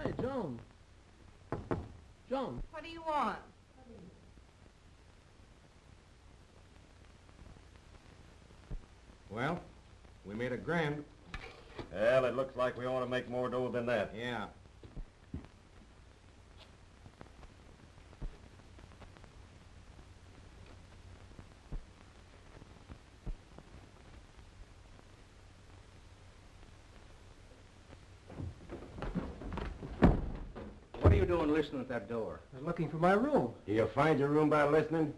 Hey, Joan. Joan. What do you want? Well, we made $1,000. Well, it looks like we ought to make more dough than that. Yeah. What are you doing listening at that door? I was looking for my room. Do you find your room by listening?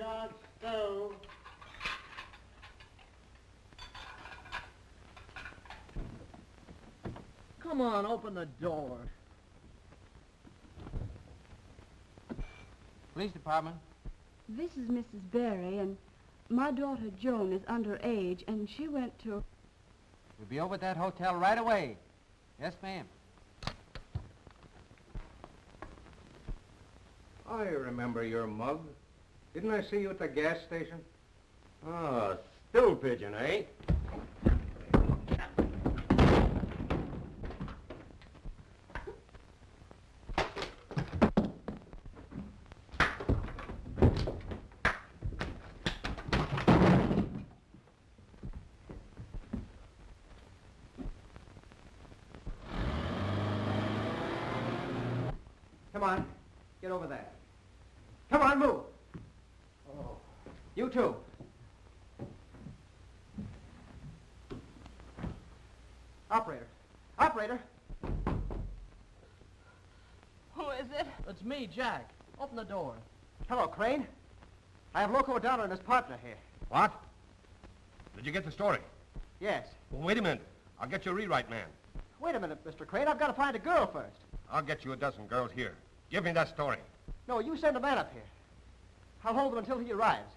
yard stove. Come on, open the door. Police department. This is Mrs. Berry, and my daughter Joan is underage, and she went to... We'll be over at that hotel right away. Yes, ma'am. I remember your mug. Didn't I see you at the gas station? Oh, stool pigeon, eh? Come on, get over there. Come on, move. Oh. You too. Operator. Operator. Who is it? It's me, Jack. Open the door. Hello, Crane. I have Loco Dollar and his partner here. What? Did you get the story? Yes. Well, wait a minute. I'll get you a rewrite man. Wait a minute, Mr. Crane. I've got to find a girl first. I'll get you a dozen girls here. Give me that story. No, you send a man up here. I'll hold him until he arrives.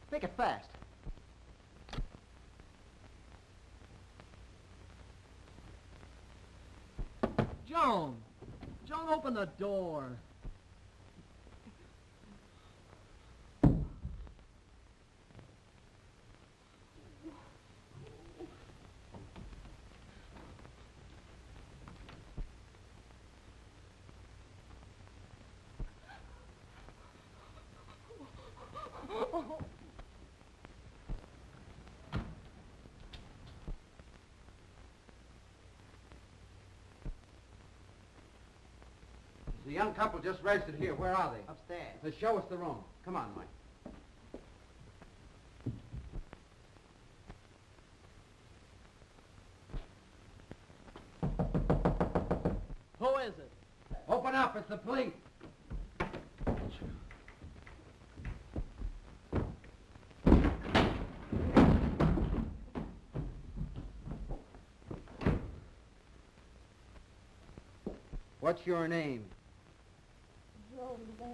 Make it fast. Joan! Joan, open the door. The young couple just registered here. Where are they? Upstairs. Now show us the room. Come on, Mike. Who is it? Open up. It's the police. What's your name? Joan Berry.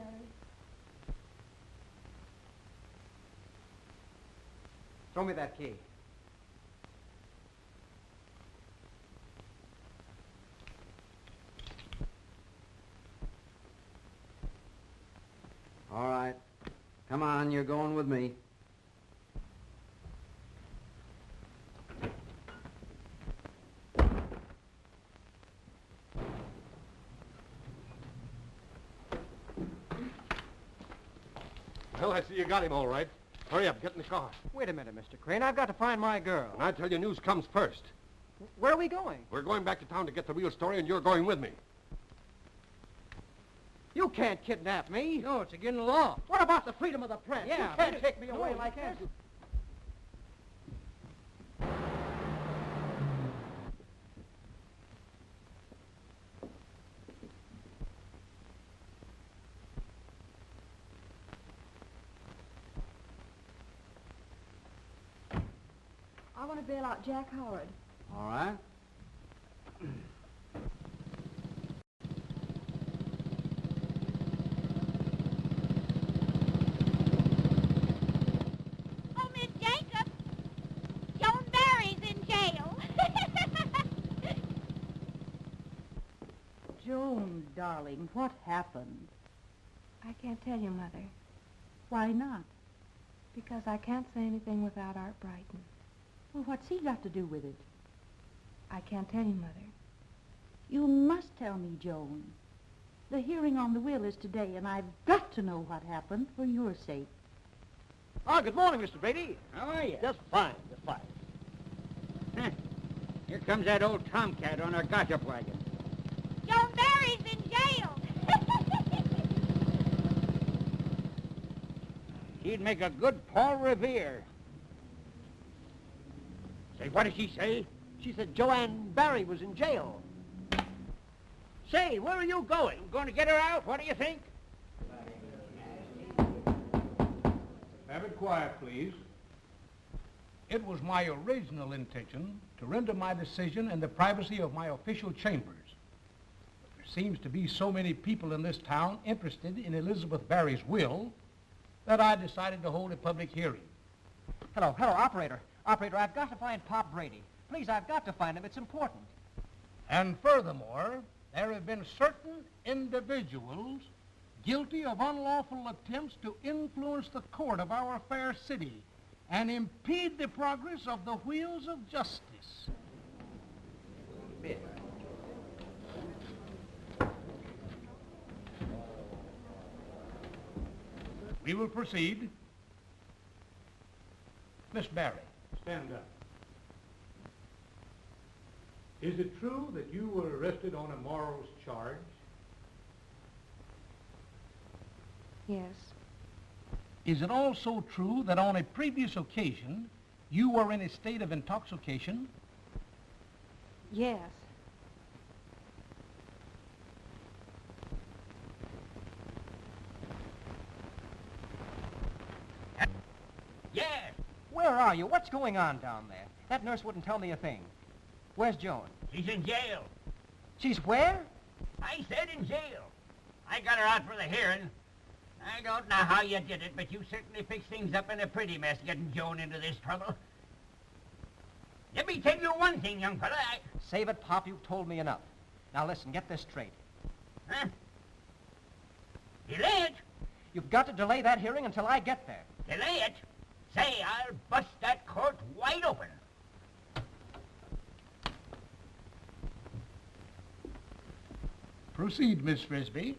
Show me that key. All right. Come on, you're going with me. Well, I see you got him all right. Hurry up, get in the car. Wait a minute, Mr. Crane. I've got to find my girl. And I tell you, news comes first. Where are we going? We're going back to town to get the real story, and you're going with me. You can't kidnap me. No, it's against the law. What about the freedom of the press? Yeah, you can't but take me away no, like you this. can't. I want to bail out Jack Howard. All right. Oh, Miss Jacob, Joan Berry's in jail. Joan, darling, what happened? I can't tell you, Mother, Why not? because I can't say anything without Art Brighton. Well, what's he got to do with it? I can't tell you, Mother. You must tell me, Joan. The hearing on the will is today, and I've got to know what happened for your sake. Oh, good morning, Mr. Brady. How are you? Just fine, just fine. Huh. Here comes that old tomcat on our gossip wagon. Joan Berry's in jail. She'd make a good Paul Revere. Say, what did she say? She said Joanne Barry was in jail. Say, where are you going? I'm going to get her out. What do you think? Have it quiet, please. It was my original intention to render my decision in the privacy of my official chambers. But there seems to be so many people in this town interested in Elizabeth Barry's will that I decided to hold a public hearing. Hello, operator. Operator, I've got to find Pop Brady. Please, I've got to find him. It's important. And furthermore, there have been certain individuals guilty of unlawful attempts to influence the court of our fair city and impede the progress of the wheels of justice. We will proceed. Miss Barry, stand up. Is it true that you were arrested on a morals charge? Yes. Is it also true that on a previous occasion you were in a state of intoxication? Yes. Yes! Where are you? What's going on down there? That nurse wouldn't tell me a thing. Where's Joan? She's in jail. She's where? I said in jail. I got her out for the hearing. I don't know how you did it, but you certainly fixed things up in a pretty mess getting Joan into this trouble. Let me tell you one thing, young fella. Save it, Pop. You've told me enough. Now listen, get this straight. Huh? Delay it? You've got to delay that hearing until I get there. Delay it? Say, I'll bust that court wide open. Proceed, Miss Frisbee.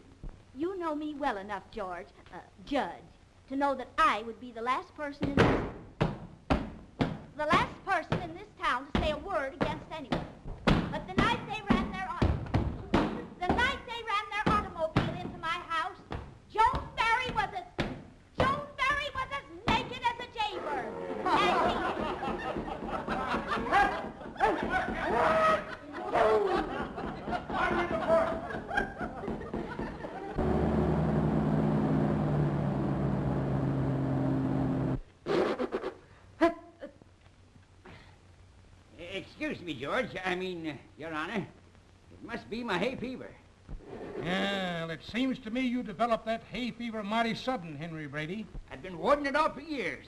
You know me well enough, Judge, to know that I would be the last person in this town to say a word against anyone. But the night they ran their automobile into my house, Joan Barry was as naked as a jaybird. Excuse me, George. Your Honor. It must be my hay fever. Well, it seems to me you developed that hay fever mighty sudden, Henry Brady. I've been warding it off for years.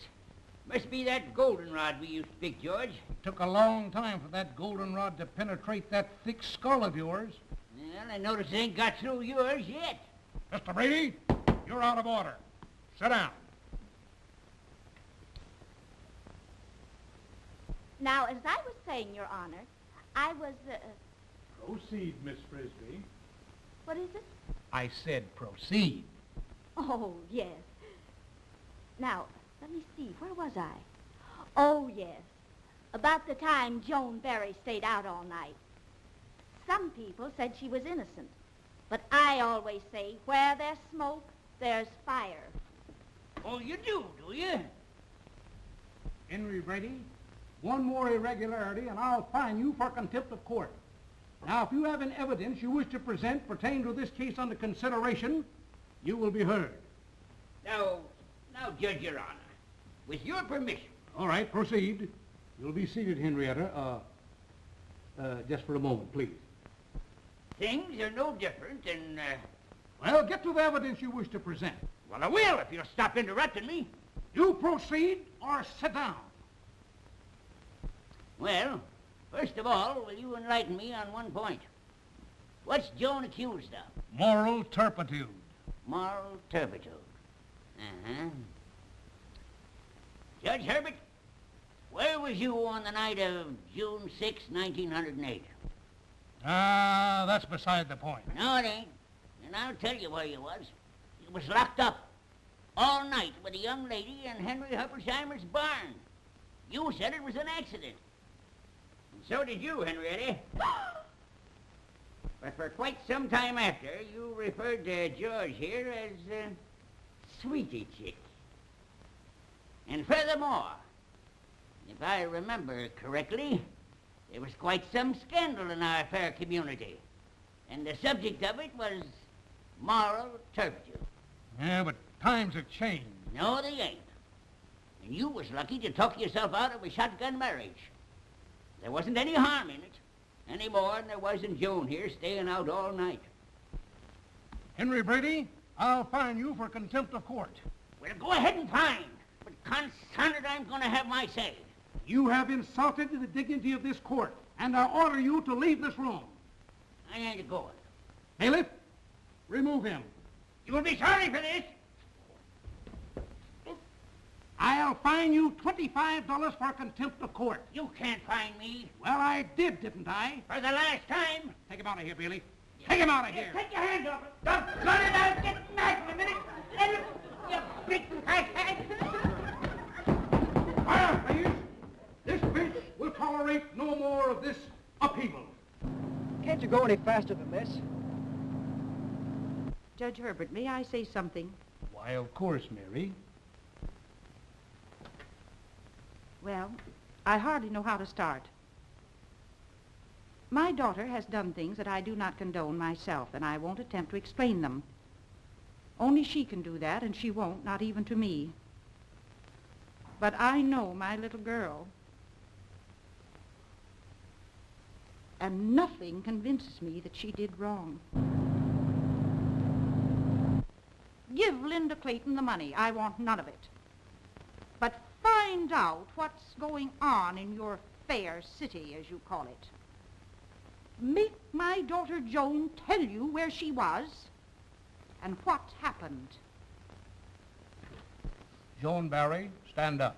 Must be that goldenrod we used to pick, George. It took a long time for that goldenrod to penetrate that thick skull of yours. Well, I notice it ain't got through yours yet. Mr. Brady, you're out of order. Sit down. Now, as I was saying, Your Honor, I was, Proceed, Miss Frisbee. What is it? I said proceed. Oh, yes. Now, let me see, where was I? Oh, yes. About the time Joan Barry stayed out all night. Some people said she was innocent. But I always say, where there's smoke, there's fire. Oh, you do you? Henry Brady, one more irregularity and I'll fine you for contempt of court. Now, if you have any evidence you wish to present pertaining to this case under consideration, you will be heard. Now, Judge, Your Honor, with your permission. All right, proceed. You'll be seated, Henrietta. Just for a moment, please. Things are no different and, Well, get to the evidence you wish to present. Well, I will if you'll stop interrupting me. You proceed or sit down. Well, first of all, will you enlighten me on one point? What's Joan accused of? Moral turpitude. Moral turpitude. Judge Herbert, where was you on the night of June 6, 1908? That's beside the point. No, it ain't. And I'll tell you where you was. You was locked up all night with a young lady in Henry Huppersheimer's barn. You said it was an accident. And so did you, Henrietta. But for quite some time after, you referred to George here as Sweetie Chick. And furthermore, if I remember correctly, there was quite some scandal in our fair community. And the subject of it was moral turpitude. Yeah, but times have changed. No, they ain't. And you was lucky to talk yourself out of a shotgun marriage. There wasn't any harm in it, any more than there was in Joan here staying out all night. Henry Brady, I'll fine you for contempt of court. Well, go ahead and fine, but consider I'm going to have my say. You have insulted the dignity of this court, and I order you to leave this room. I ain't going. Bailiff, remove him. You will be sorry for this. I'll fine you $25 for contempt of court. You can't fine me. Well, I did, didn't I? For the last time. Take him out of here, Bailey. Take him out of here. Take your hands off it. Don't cut it out. Get back in a minute. Let it, you big crackhead. Fire, please. This bench will tolerate no more of this upheaval. Can't you go any faster than this? Judge Herbert, may I say something? Why, of course, Mary. Well, I hardly know how to start. My daughter has done things that I do not condone myself, and I won't attempt to explain them. Only she can do that, and she won't, not even to me. But I know my little girl. And nothing convinces me that she did wrong. Give Linda Clayton the money. I want none of it. But find out what's going on in your fair city, as you call it. Make my daughter Joan tell you where she was and what happened. Joan Barry, stand up.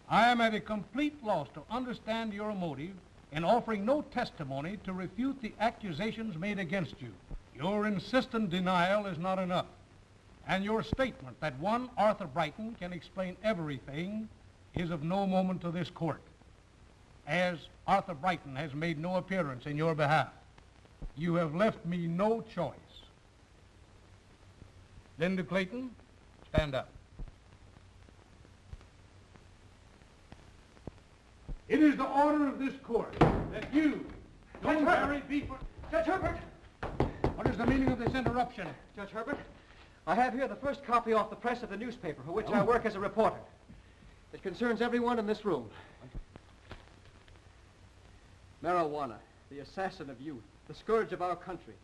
I am at a complete loss to understand your motive in offering no testimony to refute the accusations made against you. Your insistent denial is not enough. And your statement that one Arthur Brighton can explain everything is of no moment to this court, as Arthur Brighton has made no appearance in your behalf. You have left me no choice. Linda Clayton, stand up. It is the order of this court that you, Joan Barry, be for... Judge Herbert! What is the meaning of this interruption? Judge Herbert, I have here the first copy off the press of the newspaper for which I work as a reporter. It concerns everyone in this room. Marijuana, the assassin of youth, the scourge of our country,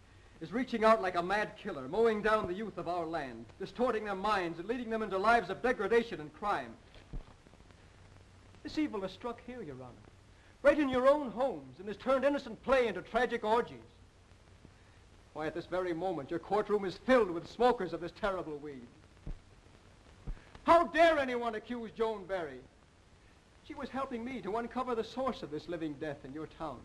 is reaching out like a mad killer, mowing down the youth of our land, distorting their minds and leading them into lives of degradation and crime. This evil has struck here, Your Honor, right in your own homes, and has turned innocent play into tragic orgies. Why, at this very moment, your courtroom is filled with smokers of this terrible weed. How dare anyone accuse Joan Barry? She was helping me to uncover the source of this living death in your town.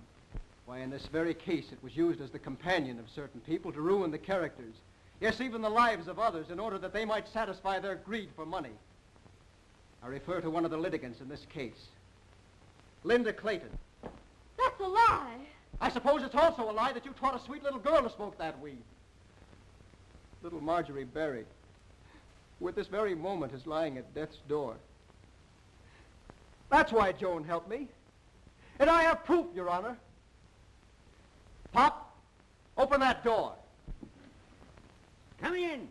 Why, in this very case, it was used as the companion of certain people to ruin the characters, yes, even the lives of others, in order that they might satisfy their greed for money. I refer to one of the litigants in this case, Linda Clayton. That's a lie. I suppose it's also a lie that you taught a sweet little girl to smoke that weed. Little Marjorie Berry, who at this very moment is lying at death's door. That's why Joan helped me. And I have proof, Your Honor. Pop, open that door. Come in.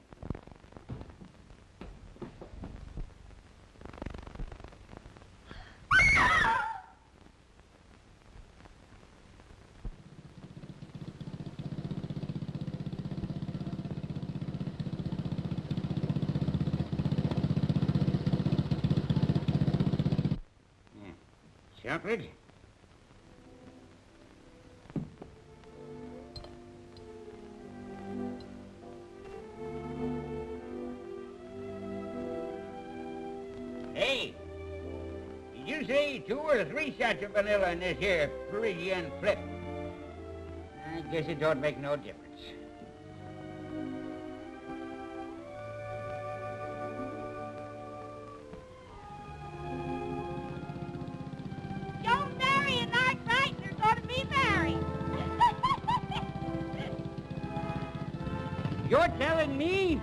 Chocolate? Hey, did you say 2 or 3 shots of vanilla in this here Parisian flip? I guess it don't make no difference. Joan Barry and Art Brighton are going to be married. You're telling me